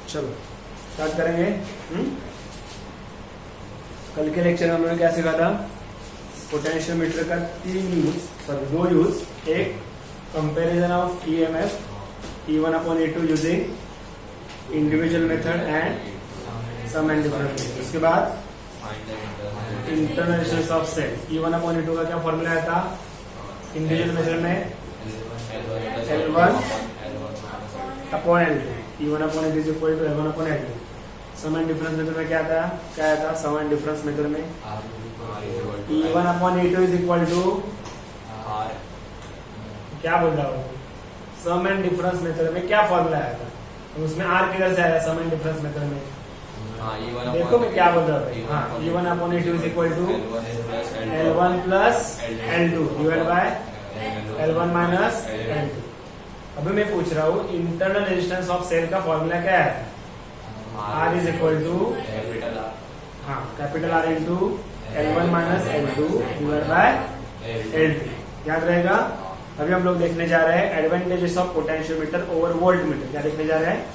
चलो स्टार्ट करेंगे। कल के लेक्चर में हम लोगों ने क्या सीखा था? पोटेंशियोमीटर का दो यूज। एक comparison of EMF E1 upon E2 using individual method and sum and different. उसके बाद internal resistance of cell. E1 upon E2 का क्या फॉर्मूला आया था? इंडिविजुअल मेथड में L1 upon L2, E1 upon E2 is equal to L1 upon L2। Sum and difference method में क्या आया था? सम एंड डिफरेंस मेथड में E1 upon E2 is equal to क्या बोल रहा हूँ? सम एंड डिफरेंस मेथड में क्या फॉर्मूला आया था? तो उसमें R किधर से आया? सम एंड डिफरेंस मेथड में देखो मैं क्या बोल रहा था। हाँ, E1 upon E2 is equal to L1 plus L2 divide by L1 minus L2। अभी मैं पूछ रहा हूँ इंटरनल रेजिस्टेंस ऑफ सेल का फॉर्मूला क्या है? R is equal to capital R into L1 minus L2 divide by L2। याद रहेगा। अभी हम लोग देखने जा रहे हैं advantages of potentiometer over volt meter. क्या देखने जा रहे हैं?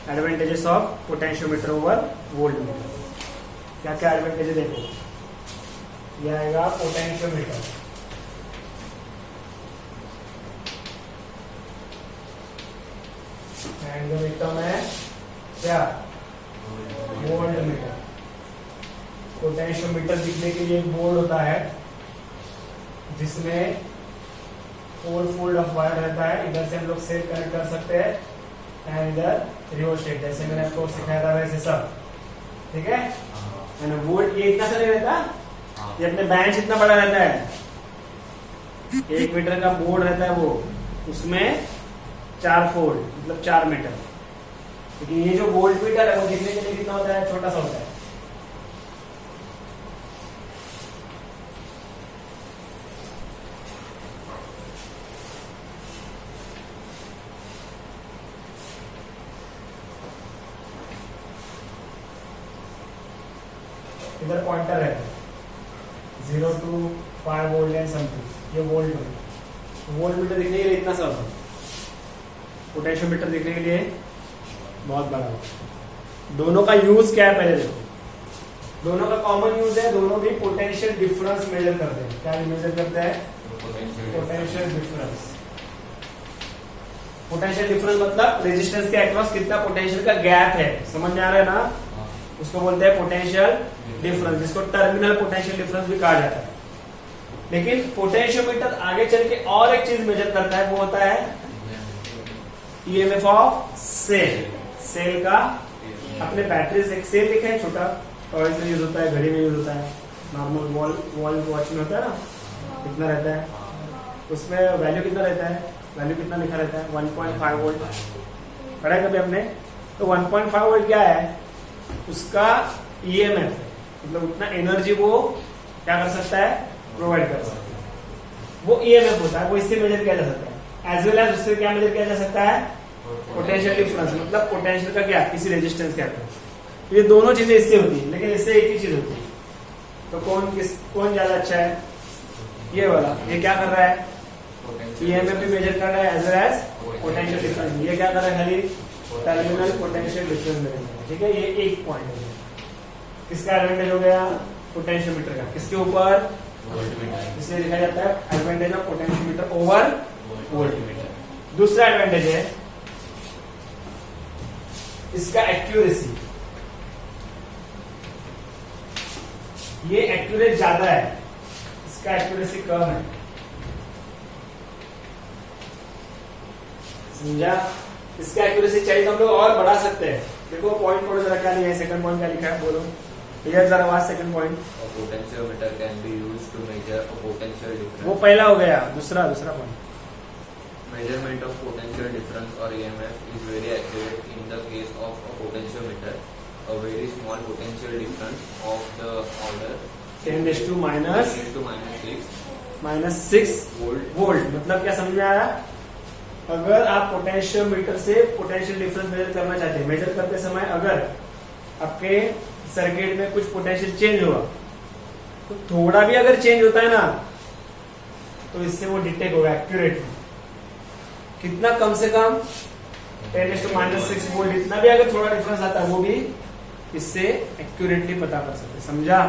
Advantages of potentiometer over volt meter. क्या क्या एडवांटेज देखो। यह आएगा पोटेंशियोमीटर। एंड जो लिखता हूं मैं क्या? Volt meter. पोटेंशियोमीटर दिखने के लिए एक बोर्ड होता है जिसमें 4 फोल्ड ऑफ वायर रहता है। इधर से हम लोग सेल कनेक्ट कर सकते हैं एंड इधर रियोस्टेट, जैसे मैंने आपको सिखाया था वैसे सब। ठीक है। एंड वोल्ट ये इतना सा नहीं रहता, ये अपने बेंच इतना बड़ा रहता है। 1 मीटर का बोर्ड रहता है वो, उसमें 4 फोल्ड मतलब 4 मीटर। लेकिन ये जो वोल्ट मीटर है वो दिखने के लिए कितना होता है? छोटा सा होता है। इधर पॉइंटर है 0 to 5 वोल्ट एंड समथिंग। ये वोल्ट मीटर दिखने के लिए इतना सा होता है। पोटेंशियोमीटर दिखने के लिए बहुत बड़ा होता है। दोनों का यूज क्या है पहले देखो। दोनों का कॉमन यूज है, दोनों भी पोटेंशियल डिफरेंस मेजर करते हैं। क्या मेजर करते हैं? Potential difference. पोटेंशियल डिफरेंस मतलब रेजिस्टेंस के अक्रॉस कितना पोटेंशियल का गैप है। समझ में आ रहा है ना? उसको बोलते हैं पोटेंशियल डिफरेंस, जिसको टर्मिनल पोटेंशियल डिफरेंस भी कहा जाता है। लेकिन पोटेंशियोमीटर आगे चल के और एक चीज मेजर करता है, वो होता है ईएमएफ ऑफ सेल। सेल का अपने बैटरी से एक सेल लिखा है छोटा, टॉयज में यूज होता है, घड़ी में यूज होता है, नॉर्मल वॉल वॉच में होता है ना, कितना रहता है उसमें वैल्यू कितना रहता है? वैल्यू कितना लिखा रहता है? 1.5 वोल्ट। पढ़ा है कभी आपने? तो 1.5 वोल्ट क्या है? उसका ईएमएफ है, मतलब उतना एनर्जी वो क्या कर सकता है? प्रोवाइड कर सकता है। वो ईएमएफ होता है, वो इससे मेजर किया जा सकता है। एज वेल एज उससे क्या मेजर किया जा सकता है? पोटेंशियल डिफरेंस, मतलब पोटेंशियल का क्या? किसी रेजिस्टेंस के अक्रॉस। ये दोनों चीजें इससे होती है, लेकिन इससे एक ही चीज होती है। तो कौन ज्यादा अच्छा है? ये वाला। ये क्या कर रहा है? ईएमएफ भी मेजर कर रहा है as well as potential difference. ये क्या कर रहा है? खाली टर्मिनल पोटेंशियल डिफरेंस मेजर कर रहा है। ठीक है, ये एक पॉइंट है। किसका एडवांटेज हो गया? पोटेंशियोमीटर का। किसके ऊपर? इसलिए लिखा जाता है advantage of potentiometer over voltmeter. दूसरा एडवांटेज है इसका एक्यूरेसी। ये एक्यूरेट ज्यादा है, इसका एक्यूरेसी कम है। समझा? इसका एक्यूरेसी चाहिए तो हम लोग और बढ़ा सकते हैं। देखो पॉइंट पढ़ो जरा, क्या लिखा है? सेकंड पॉइंट क्या लिखा है? बोलो यार जरा आवाज। Second point, potentiometer can be used to measure potential difference. वो पहला हो गया। दूसरा point, measurement of potential difference or EMF is very accurate in the case of a potentiometer. A very small potential difference of the order 10⁻⁻⁶ 6 volt. मतलब क्या समझ में आया? अगर आप पोटेंशियोमीटर से पोटेंशियल डिफरेंस मेजर करना चाहते हैं, मेजर करते समय अगर आपके सर्किट में कुछ पोटेंशियल चेंज हुआ, तो थोड़ा भी अगर चेंज होता है ना, तो इससे वो डिटेक्ट होगा एक्यूरेटली। कितना? कम से कम 10⁻⁶ वोल्ट, इतना भी अगर थोड़ा डिफरेंस आता है वो भी इससे एक्यूरेटली पता कर सकते, समझा?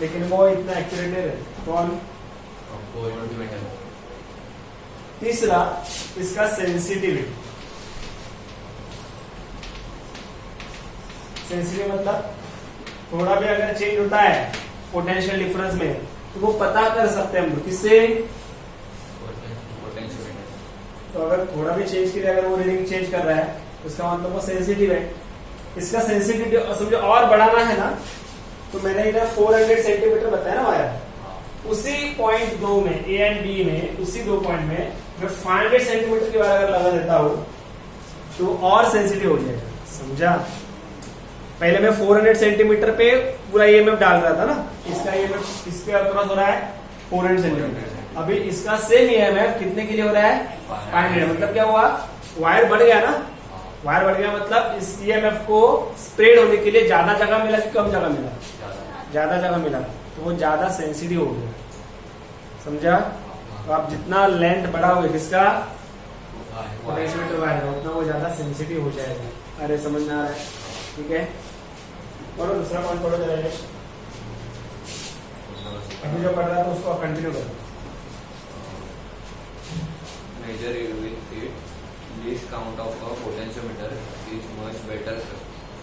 लेकिन वो इतना एक्यूरेट नहीं रहता। कौन? तीसरा इसका सेंसिटिविटी। सेंसिटिव मतलब थोड़ा भी अगर चेंज होता है पोटेंशियल डिफरेंस में तो वो पता कर सकते हैं हम लोग, किससे? तो अगर थोड़ा भी चेंज किया, अगर वो रीडिंग चेंज कर रहा है तो इसका मतलब वो सेंसिटिव है। इसका सेंसिटिविटी समझो और बढ़ाना है ना, तो मैंने इधर 400 सेंटीमीटर बताया ना वायर, उसी पॉइंट 2 में ए एंड बी में, उसी 2 पॉइंट में मैं 500 सेंटीमीटर की वायर अगर लगा देता हूं तो और सेंसिटिव हो जाएगा, समझा? पहले मैं 400 सेंटीमीटर पे पूरा ईएमएफ डाल रहा था ना, इसका ईएमएफ इसके अक्रॉस हो रहा है 400 सेंटीमीटर, अभी इसका सेम ईएमएफ कितने के लिए हो रहा है? 500। मतलब क्या हुआ? वायर बढ़ गया ना, वायर बढ़ गया मतलब इस ईएमएफ को स्प्रेड होने के लिए ज्यादा जगह मिला कि कम जगह मिला? ज्यादा जगह मिला, तो वो ज्यादा सेंसिटिव हो गया, समझा? तो आप जितना लेंथ बढ़ाओगे किसका? पोटेंशियोमीटर वायर का, उतना वो ज्यादा सेंसिटिव हो जाएगा। अरे समझ में आ रहा है? ठीक है, पढ़ो दूसरा पॉइंट पढ़ो जरा। अभी जो पढ़ रहा था उसको कंटिन्यू करो। Measure with it, least count of a potentiometer is much better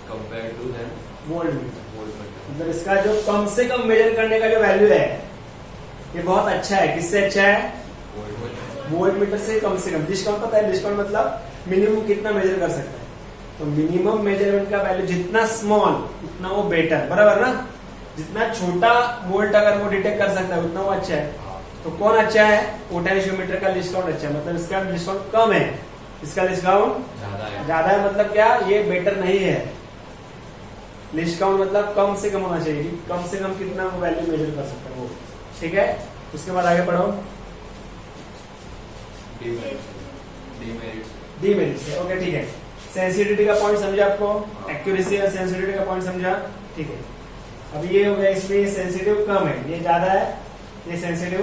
compared to than voltmeter. voltmeter. मतलब इसका जो कम से कम मेजर करने का जो वैल्यू है ये बहुत अच्छा है। किससे अच्छा है? वोल्टमीटर से कम से कम। डिस्काउंट पता है? डिस्काउंट मतलब मिनिमम कितना मेजर कर सकता है, तो मिनिमम मेजरमेंट का वैल्यू जितना स्मॉल उतना वो बेटर, बराबर ना? जितना छोटा वोल्ट अगर वो डिटेक्ट कर सकता है उतना वो अच्छा है। तो कौन अच्छा है? पोटेंशियोमीटर का डिस्काउंट अच्छा है, मतलब इसका डिस्काउंट कम है, इसका डिस्काउंट ज्यादा है। मतलब क्या? ये बेटर नहीं है। डिस्काउंट मतलब कम से कम होना चाहिए, कम से कम कितना वो वैल्यू मेजर कर सकता है वो, ठीक है? उसके बाद आगे पढ़ो। डीमेरिट से, ओके ठीक है। सेंसिटिविटी का पॉइंट समझा आपको, एक्यूरेसी और सेंसिटिविटी का पॉइंट समझा, ठीक है। अब ये हो गया, इसमें सेंसिटिव कम है, ये ज्यादा है, ये सेंसिटिव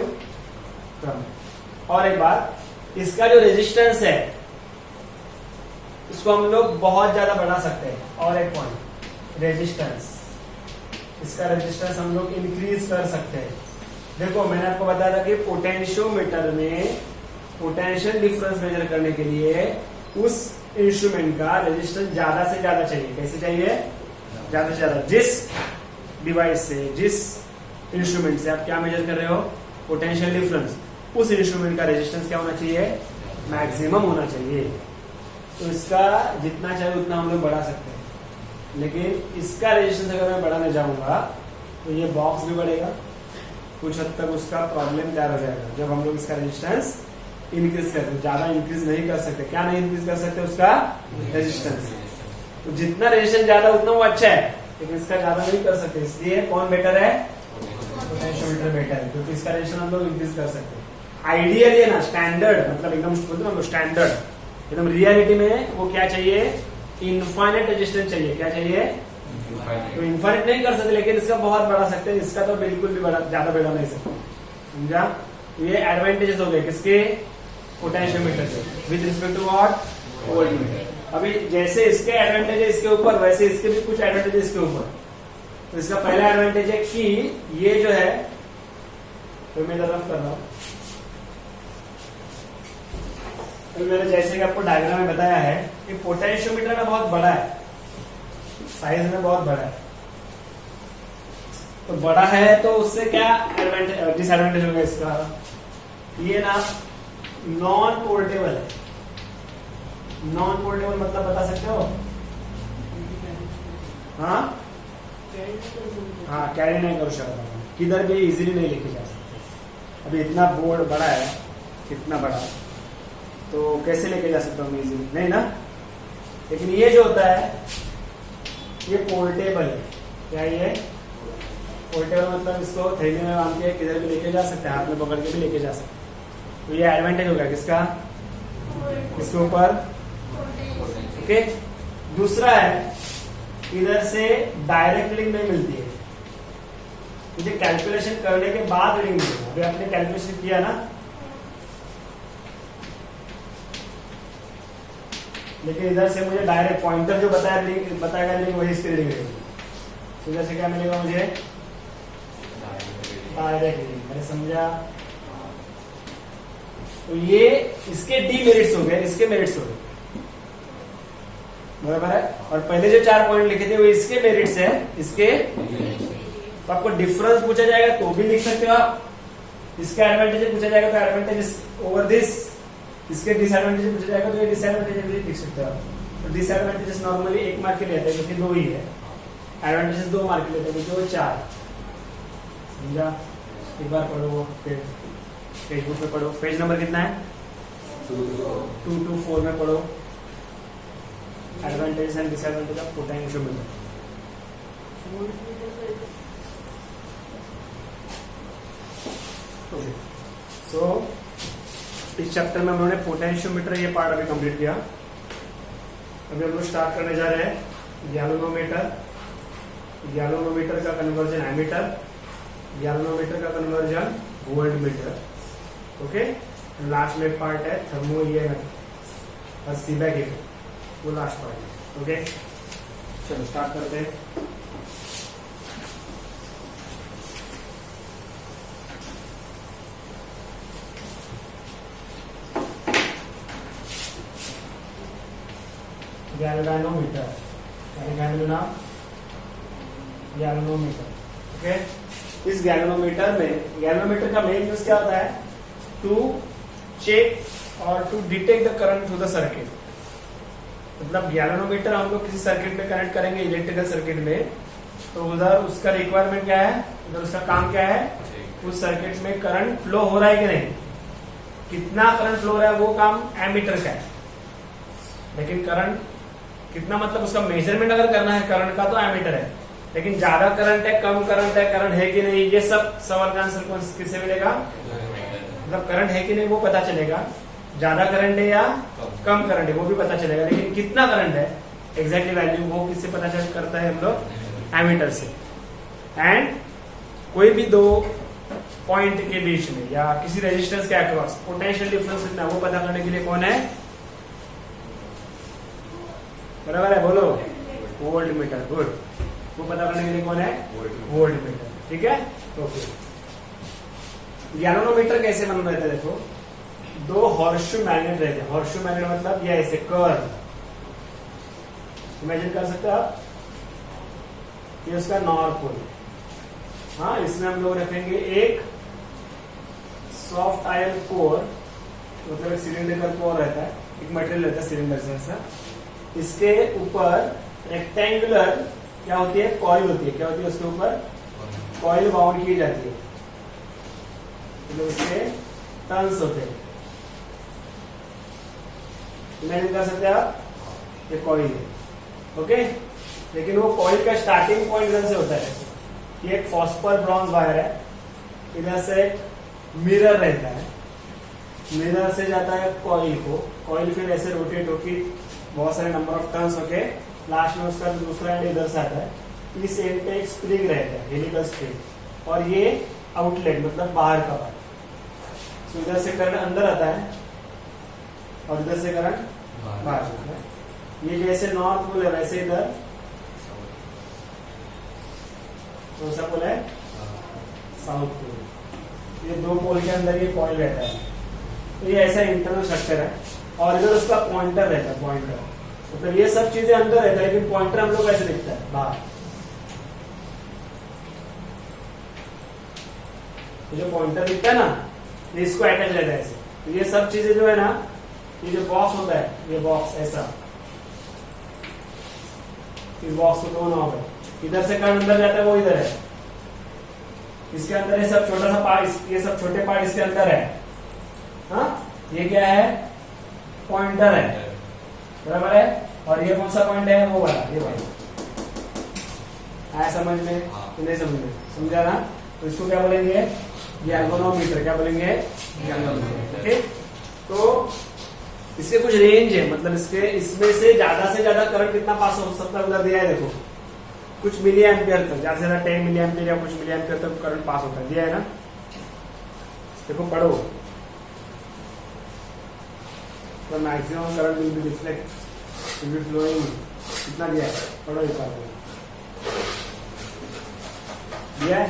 कम है। और एक बात, इसका जो रेजिस्टेंस है इसको हम लोग बहुत ज्यादा बढ़ा सकते हैं। और एक पॉइंट, रेजिस्टेंस, इसका रेजिस्टेंस हम लोग इंक्रीज कर सकते हैं। देखो मैंने आपको बताया था कि पोटेंशियोमीटर में पोटेंशियल डिफरेंस मेजर करने के लिए उस इंस्ट्रूमेंट का रेजिस्टेंस ज्यादा से ज्यादा चाहिए। कैसे चाहिए? ज्यादा से ज्यादा। जिस डिवाइस से, जिस इंस्ट्रूमेंट से आप क्या मेजर कर रहे हो, पोटेंशियल डिफरेंस, उस इंस्ट्रूमेंट का रेजिस्टेंस क्या होना चाहिए? मैक्सिमम होना चाहिए। तो इसका जितना चाहिए उतना हम लोग बढ़ा सकते हैं, लेकिन इसका रेजिस्टेंस अगर मैं बढ़ाने जाऊंगा तो ये बॉक्स भी बढ़ेगा, कुछ हद तक उसका प्रॉब्लम तैयार हो जाएगा। जब हम लोग इसका रेजिस्टेंस इंक्रीज करते, ज्यादा इंक्रीज नहीं कर सकते। क्या नहीं इंक्रीज कर सकते? उसका रेजिस्टेंस। तो जितना रेजिस्टेंस ज्यादा उतना वो अच्छा है, लेकिन इसका ज्यादा नहीं कर सकते। इसलिए कौन बेटर है? पोटेंशियोमीटर बेटर है, क्योंकि इसका रेजिस्टेंस हम लोग इंक्रीज कर सकते हैं। आइडियल है ना, स्टैंडर्ड मतलब एकदम बोलते ना स्टैंडर्ड, एकदम रियलिटी में वो क्या चाहिए? इनफाइनाइट रेजिस्टेंस चाहिए। क्या चाहिए? तो इनफाइनाइट नहीं कर सकते, लेकिन इसका बहुत बढ़ा सकते हैं। इसका तो बिल्कुल भी ज्यादा बढ़ा नहीं सकते, समझा? ये एडवांटेजेस हो गए किसके? पोटेंशियोमीटर से with respect to what? Voltmeter. अभी जैसे इसके एडवांटेजेस इसके ऊपर, वैसे इसके भी कुछ एडवांटेजेस इसके ऊपर। तो इसका पहला एडवांटेज है कि ये जो है, तो मैं रफ कर रहा हूं, तो मैंने जैसे कि आपको डायग्राम में बताया है कि पोटेंशियोमीटर ना बहुत बड़ा है, साइज में बहुत बड़ा है। तो बड़ा है तो उससे क्या एडवांटेज, डिसएडवांटेज होगा इसका? ये ना नॉन पोर्टेबल है। नॉन पोर्टेबल मतलब बता सकते हो? हाँ हाँ, कैरी नहीं कर सकता, किधर भी इजीली नहीं लेके जा सकते। अभी इतना बोर्ड बड़ा है, कितना बड़ा, तो कैसे लेके जा सकता हूँ इजीली? नहीं ना। लेकिन ये जो होता है ये पोर्टेबल है। क्या ये पोर्टेबल मतलब इसको थैली में बांध के किधर भी लेके जा सकते हैं, हाथ में पकड़ के भी लेके जा सकते हैं। तो ये एडवांटेज होगा किसका? इसके ऊपर, ओके। दूसरा है, इधर से डायरेक्ट लिंक नहीं मिलती है, मुझे कैलकुलेशन करने के बाद रीडिंग मिलेगा। अभी आपने कैलकुलेशन किया ना, लेकिन इधर से मुझे डायरेक्ट पॉइंटर जो बताएगा लिंक वही इसकी रीडिंग रहेगी। तो इधर से क्या मिलेगा मुझे, डायरेक्ट रीडिंग। मैंने समझा? तो ये इसके डीमेरिट्स हो गए, इसके मेरिट्स हो गए, बराबर है। और पहले जो 4 पॉइंट लिखे थे वो इसके मेरिट्स है, इसके तो आपको डिफरेंस पूछा जाएगा तो भी लिख सकते हो आप। इसके एडवांटेज पूछा जाएगा तो एडवांटेजेस ओवर दिस, इसके डिसएडवांटेज पूछा जाएगा तो ये डिसएडवांटेज भी लिख सकते हो आप। तो डिसएडवांटेजेस नॉर्मली 1 मार्क के लिए आते हैं क्योंकि 2 ही है, एडवांटेजेस 2 मार्क के लिए आते हैं क्योंकि वो 4। समझा? एक बार पढ़ो वो पेज बुक में पढ़ो, पेज नंबर कितना है 224 में पढ़ो, advantage and disadvantage of potentiometer. So इस चैप्टर में हम लोगों ने पोटेंशियोमीटर ये पार्ट अभी कंप्लीट किया। अभी हम लोग स्टार्ट करने जा रहे हैं गैल्वेनोमीटर, गैल्वेनोमीटर का कन्वर्जन एमीटर, गैल्वेनोमीटर का कन्वर्जन वोल्टमीटर। ओके, लास्ट में पार्ट है थर्मो ईएमएफ और सीबैक इफेक्ट, वो लास्ट पार्ट है। ओके, चलो स्टार्ट करते हैं। Galvanometer, galvanometer. ओके, इस गैल्वेनोमीटर में, गैल्वेनोमीटर का मेन यूज क्या होता है, टू चेक और to detect the current through the circuit. मतलब गैल्वेनोमीटर हम लोग किसी सर्किट में कनेक्ट करेंगे, इलेक्ट्रिकल सर्किट में, तो उधर उसका रिक्वायरमेंट क्या है, उधर उसका काम क्या है, उस सर्किट में करंट फ्लो हो रहा है कि नहीं, कितना करंट फ्लो हो रहा है, वो काम एमीटर का है। लेकिन करंट कितना, मतलब उसका मेजरमेंट अगर करना है करंट का तो एमीटर है। लेकिन ज्यादा करंट है, कम करंट है, करंट है कि नहीं, ये सब सवाल का आंसर कौन किससे मिलेगा, मतलब करंट है कि नहीं वो पता चलेगा, ज्यादा करंट है या कम करंट है वो भी पता चलेगा। लेकिन कितना करंट है एग्जैक्टली वैल्यू वो किससे पता चल करता है, हम लोग एमीटर से। एंड कोई भी 2 पॉइंट के बीच में या किसी रेजिस्टेंस के अक्रॉस पोटेंशियल डिफरेंस कितना वो पता करने के लिए कौन है, बराबर है, बोलो, वोल्टमीटर। गुड, वो पता करने के लिए कौन है, वोल्टमीटर। ठीक है, ओके। गैल्वेनोमीटर कैसे बन रहे थे, देखो 2 हॉर्सशू मैग्नेट रहते हैं। हॉर्सशू मैग्नेट मतलब ये ऐसे कर्व, इमेजिन कर सकते हो आप, ये उसका नॉर्थ पोल। हाँ, इसमें हम लोग रखेंगे एक सॉफ्ट आयरन कोर, मतलब एक सिलिंड्रिकल कोर रहता है, एक मटेरियल रहता है सिलिंडर जैसा। इसके ऊपर रेक्टेंगुलर क्या होती है, कॉइल होती है। क्या होती है, उसके ऊपर कॉइल बाउंड की जाती है, तो उसके टर्न्स होते हैं। इमेजिन कर सकते हैं आप, ये कॉइल है। ओके, लेकिन वो कॉइल का स्टार्टिंग पॉइंट इधर से होता है, ये एक फॉस्फर ब्रॉन्ज वायर है, इधर से मिरर रहता है, मिरर से जाता है कॉइल को, कॉइल फिर ऐसे रोटेट होकर बहुत सारे नंबर ऑफ टर्न्स होके लास्ट में उसका दूसरा एंड इधर से आता है। इस एंड पे एक स्प्रिंग रहता है, हेलिकल स्प्रिंग, और ये आउटलेट मतलब बाहर का पार्ट। तो इधर से करंट अंदर आता है और इधर से करंट बाहर जाता है। ये जैसे नॉर्थ पोल है वैसे इधर कौन सा पोल है, साउथ पोल। ये 2 पोल के अंदर ये कॉइल रहता है, तो ये ऐसा इंटरनल स्ट्रक्चर है। और इधर उसका पॉइंटर रहता है, पॉइंटर मतलब ये सब चीजें अंदर रहता है, लेकिन पॉइंटर हम लोग ऐसे दिखता है बाहर। जो पॉइंटर दिखता है ना, ये इसको अटैच रहता है ऐसे। तो ये सब चीजें जो है ना, ये जो बॉक्स होता है, ये बॉक्स ऐसा, इस बॉक्स को 2 नॉब है, इधर से करंट अंदर जाता है वो इधर है, इसके अंदर ये सब छोटा सा पार्ट, ये सब छोटे पार्ट इसके अंदर है। हाँ, ये क्या है, पॉइंटर है, बराबर है। और ये कौन सा पॉइंट है, वो वाला, ये वाला। आया समझ में, नहीं समझ में, समझा ना। तो इसको क्या बोलेंगे, गैल्वेनोमीटर। क्या बोलेंगे, गैल्वेनोमीटर। ओके, तो इसके कुछ रेंज है, मतलब इसमें से ज्यादा करंट कितना पास हो सकता है उधर दिया है, देखो कुछ मिली एम्पियर तक, ज्यादा से ज्यादा 10 मिली एम्पियर या कुछ मिली एम्पियर तक करंट पास होता है, दिया है ना। देखो पढ़ो, the maximum current will be reflect will be flowing कितना दिया है, पढ़ो एक बार दिया है।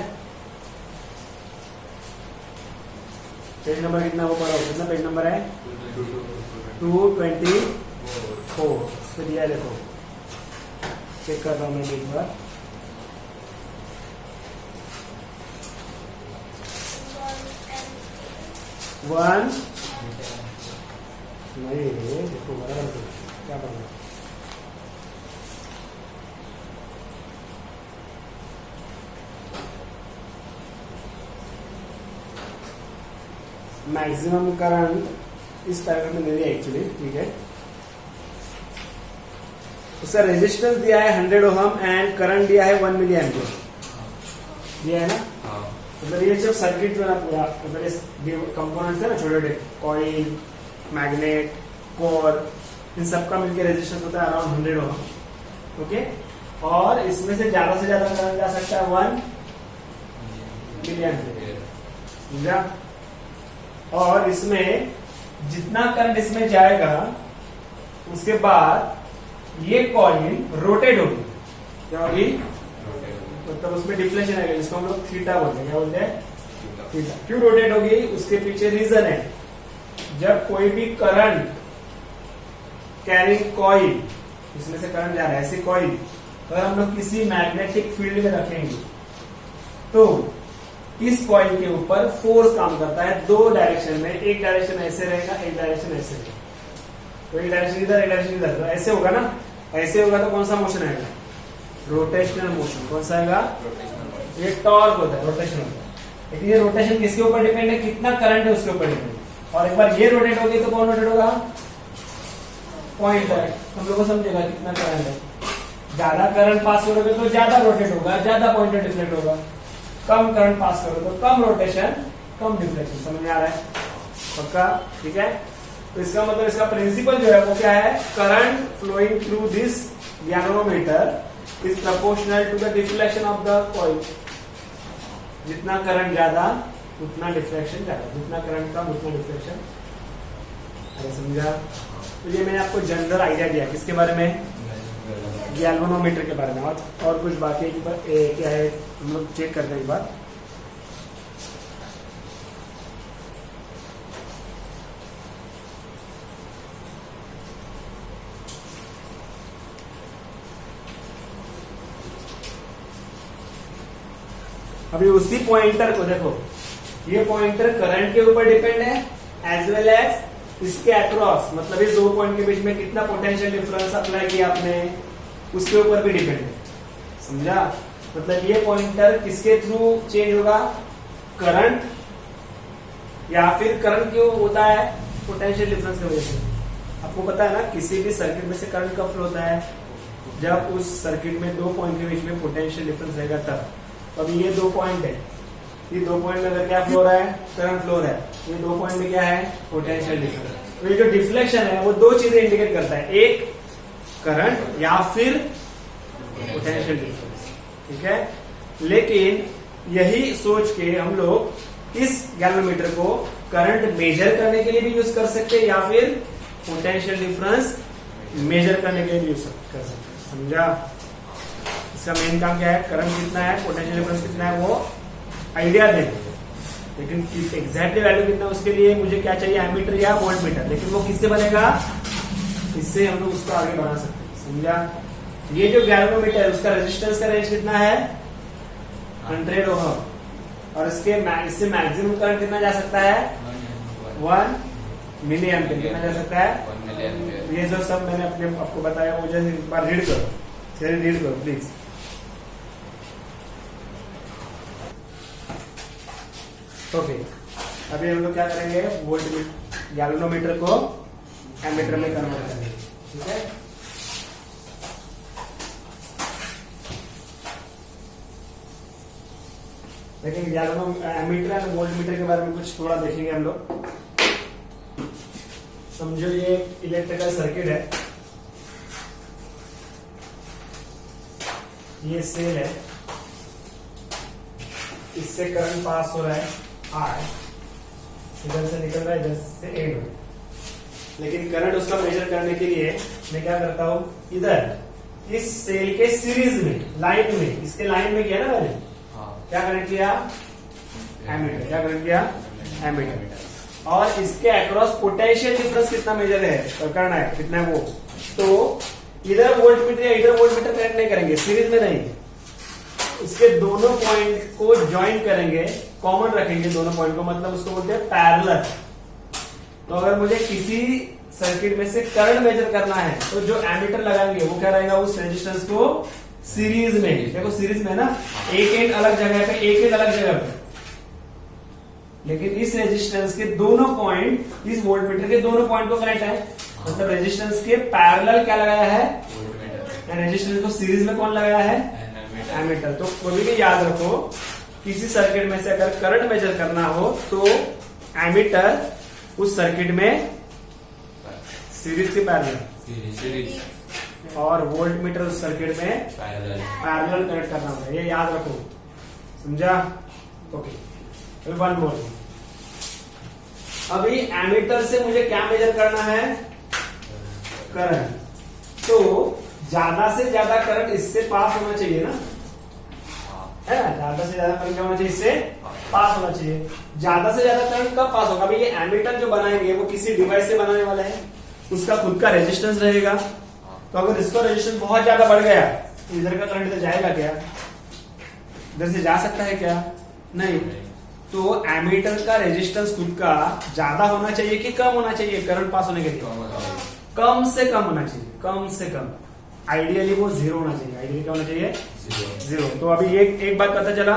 पेज नंबर कितना वो पढ़ो, कितना पेज नंबर है 224, इस पे दिया है, देखो चेक कर रहा हूँ मैं एक बार। वन नहीं देखो बराबर क्या करना, मैक्सिमम करंट इस पैराग्राफ में नहीं है एक्चुअली, ठीक है। उसका रेजिस्टेंस दिया है 100 ओहम एंड करंट दिया है 1 मिली एम्पियर दिया है ना। मतलब ये जब सर्किट जो है पूरा, मतलब इस कंपोनेंट्स है ना छोटे छोटे, कॉइल, मैग्नेट, कोर, इन सबका मिलकर रेजिस्टेंस होता है अराउंड 100 ओहम, ओके। और इसमें से ज्यादा करंट जा सकता है 1 मिली एम्पियर, समझा। और इसमें जितना करंट इसमें जाएगा उसके बाद ये कॉइल रोटेट होगी, क्या होगी, मतलब उसमें डिफ्लेक्शन आएगा, जिसको हम लोग थीटा बोलते हैं, क्या बोलते हैं, थीटा। क्यों रोटेट होगी, उसके पीछे रीजन है। जब कोई भी करंट कैरिंग कॉइल, इसमें से करंट जा रहा है, ऐसी कॉइल अगर हम लोग किसी मैग्नेटिक फील्ड में रखेंगे तो इस कॉइल के ऊपर फोर्स काम करता है दो डायरेक्शन में, एक डायरेक्शन ऐसे रहेगा, एक डायरेक्शन ऐसे रहेगा, तो एक डायरेक्शन इधर, एक डायरेक्शन इधर, तो ऐसे होगा ना, ऐसे होगा तो कौन सा मोशन आएगा, रोटेशनल मोशन। कौन सा आएगा, ये टॉर्क होता है, रोटेशन होता है। लेकिन ये रोटेशन किसके ऊपर डिपेंड है, कितना करंट है उसके ऊपर डिपेंड है। और एक बार ये रोटेट होगी तो कौन रोटेट होगा, पॉइंटर, हम लोग को समझेगा कितना करंट है। ज्यादा करंट पास करोगे तो ज्यादा रोटेट होगा, ज्यादा पॉइंटर डिफ्लेक्ट होगा। कम करंट पास करोगे तो कम रोटेशन, कम डिफ्लेक्शन। समझ में आ रहा है, पक्का, ठीक है। तो इसका मतलब, इसका प्रिंसिपल जो है वो क्या है, current flowing through this galvanometer is proportional to the deflection of the coil. जितना करंट ज्यादा उतना डिफ्लेक्शन ज्यादा, जितना करंट कम उतना डिफ्लेक्शन। अरे समझा। तो ये मैंने आपको जनरल आइडिया दिया किसके बारे में, गैल्वेनोमीटर के बारे में। और कुछ बाकी क्या है हम लोग चेक करते हैं एक बार। अभी उसी पॉइंटर को देखो, ये पॉइंटर करंट के ऊपर डिपेंड है एज वेल एज इसके अक्रॉस, मतलब इस दो पॉइंट के बीच में कितना पोटेंशियल डिफरेंस अप्लाई किया आपने, उसके ऊपर भी डिपेंड है। समझा। मतलब ये पॉइंटर किसके थ्रू चेंज होगा, करंट, या फिर करंट क्यों होता है, पोटेंशियल डिफरेंस की वजह से। आपको पता है ना, किसी भी सर्किट में से करंट कब फ्लो होता है, जब उस सर्किट में दो पॉइंट के बीच में पोटेंशियल डिफरेंस रहेगा तब। अभी ये दो पॉइंट है, ये दो पॉइंट में अगर क्या फ्लो हो रहा है, करंट फ्लो हो रहा है, ये दो पॉइंट में क्या है, पोटेंशियल डिफरेंस। तो ये जो डिफ्लेक्शन है वो दो चीजें इंडिकेट करता है, एक करंट या फिर पोटेंशियल डिफरेंस, ठीक है। लेकिन यही सोच के हम लोग इस गैल्वेनोमीटर को करंट मेजर करने के लिए भी यूज कर सकते हैं, या फिर पोटेंशियल डिफरेंस मेजर करने के लिए भी यूज कर सकते हैं। समझा। इसका मेन काम क्या है, करंट कितना है, पोटेंशियल डिफरेंस कितना है, वो आइडिया देना। लेकिन एग्जैक्टली वैल्यू कितना, उसके लिए मुझे क्या चाहिए, एमीटर या वोल्ट मीटर। लेकिन वो किससे बनेगा, इससे हम लोग उसको आगे बढ़ा सकते हैं। समझा। ये जो गैल्वेनोमीटर है उसका रेजिस्टेंस का रेंज कितना है, 100 ओहम, और इससे मैक्सिमम करंट कितना जा सकता है, 1 मिली एम्पियर कितना जा सकता है, 1 मिली एम्पियर। ये जो सब मैंने अपने आपको बताया मुझे एक बार रीड करो, चलिए रीड करो प्लीज। ओके, अभी हम लोग क्या करेंगे, वोल्ट गैल्वेनोमीटर को एमीटर में कन्वर्ट करेंगे, ठीक है। लेकिन एमीटर एंड वोल्ट मीटर के बारे में कुछ थोड़ा देखेंगे हम लोग। समझो ये इलेक्ट्रिकल सर्किट है, ये सेल है, इससे करंट पास हो रहा है I, इधर से निकल रहा है, इधर से एंड हो। लेकिन करंट उसका मेजर करने के लिए मैं क्या करता हूं, इधर इस सेल के सीरीज में, लाइन में, इसके लाइन में किया ना मैंने, क्या कनेक्ट किया, एमीटर, क्या कनेक्ट किया, एमीटर, और इसके अक्रॉस पोटेंशियल डिफरेंस कितना मेजर है, करना है, कितना है वो, तो इधर वोल्टमीटर या इधर वोल्टमीटर कनेक्ट नहीं करेंगे, सीरीज में नहीं, इसके दोनों पॉइंट को ज्वाइन करेंगे, कॉमन रखेंगे दोनों पॉइंट को, मतलब उसको बोलते हैं पैरेलल। तो अगर मुझे किसी सर्किट में से करंट मेजर करना है तो जो एमीटर लगाएंगे वो क्या रहेगा, उस रेजिस्टेंस को सीरीज में, देखो सीरीज में ना, एक एंड अलग जगह पे, एक एंड अलग जगह पे, लेकिन इस रेजिस्टेंस के दोनों पॉइंट, इस वोल्टमीटर के दोनों पॉइंट को कनेक्ट है, मतलब रेजिस्टेंस के पैरेलल क्या लगाया है, रेजिस्टेंस को सीरीज में कौन लगाया है, एमीटर। तो कभी भी याद रखो, किसी सर्किट में से अगर करंट मेजर करना हो तो एमीटर उस सर्किट में सीरीज के पैरेलल, और वोल्टमीटर उस सर्किट में पैरेलल कनेक्ट करना होगा, ये याद रखो, समझा? Okay, one more. अभी एमीटर से मुझे क्या मेजर करना है, करंट। तो ज्यादा से ज्यादा करंट इससे पास होना चाहिए ना, है ना, ज्यादा से ज्यादा करंट क्या होना चाहिए, इससे पास होना चाहिए। ज्यादा से ज्यादा करंट कब पास होगा, अभी ये एमीटर जो बनाएंगे वो किसी डिवाइस से बनाने वाले हैं, उसका खुद का रेजिस्टेंस रहेगा, तो अगर इसका रेजिस्टेंस बहुत ज्यादा बढ़ गया तो इधर का करंट इधर जाएगा क्या, इधर से जा सकता है क्या, नहीं। तो एमीटर का रेजिस्टेंस खुद का ज्यादा होना चाहिए कि कम होना चाहिए, करंट पास होने के लिए कम से कम होना चाहिए, कम से कम, आइडियली वो जीरो होना चाहिए, आइडियली क्या होना चाहिए, जीरो। तो अभी एक बात पता चला,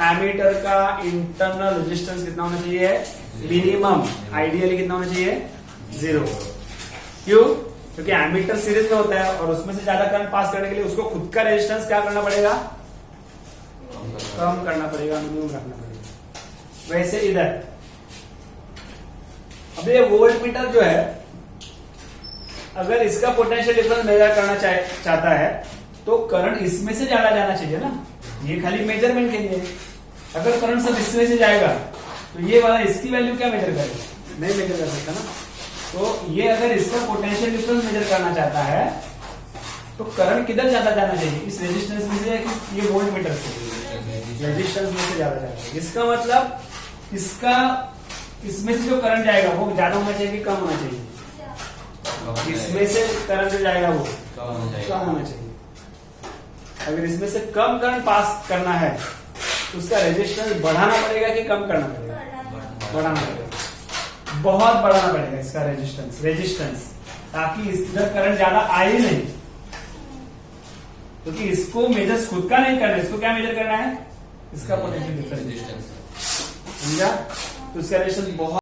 एमीटर का इंटरनल रेजिस्टेंस कितना होना चाहिए, मिनिमम, आइडियली कितना होना चाहिए, जीरो। क्यों, क्योंकि एमीटर सीरीज में होता है और उसमें से ज्यादा करंट पास करने के लिए उसको खुद का रेजिस्टेंस क्या करना पड़ेगा, कम करना पड़ेगा, मिनिमम रखना पड़ेगा। वैसे इधर अब ये वोल्टमीटर जो है, अगर इसका पोटेंशियल डिफरेंस मेजर करना चाहता है तो करंट इसमें से ज्यादा जाना चाहिए ना, ये खाली मेजरमेंट के लिए। अगर करंट सब इसमें से जाएगा तो ये वाला इसकी वैल्यू क्या मेजर करेगा, नहीं मेजर कर सकता ना। तो ये अगर इसका पोटेंशियल डिफरेंस मेजर करना चाहता है तो करंट किधर ज्यादा जाना चाहिए, इस रेजिस्टेंस में से या कि ये वोल्टमीटर से, रेजिस्टेंस में से ज्यादा जाना चाहिए। इसका मतलब इसका इसमें से जो करंट जाएगा वो ज्यादा होना चाहिए कि कम होना चाहिए, इसमें से करंट जो जाएगा वो कम होना चाहिए। अगर इसमें से कम करंट पास करना है तो उसका रेजिस्टेंस बढ़ाना पड़ेगा कि कम करना पड़ेगा, बढ़ाना पड़ेगा, बहुत बढ़ाना पड़ेगा इसका रेजिस्टेंस, ताकि इधर करंट ज्यादा आए ही नहीं, क्योंकि इसको मेजर खुद का नहीं करना, इसको क्या मेजर करना है, इसका पोटेंशियल डिफरेंस, समझा? तो इसका रेजिस्टेंस बहुत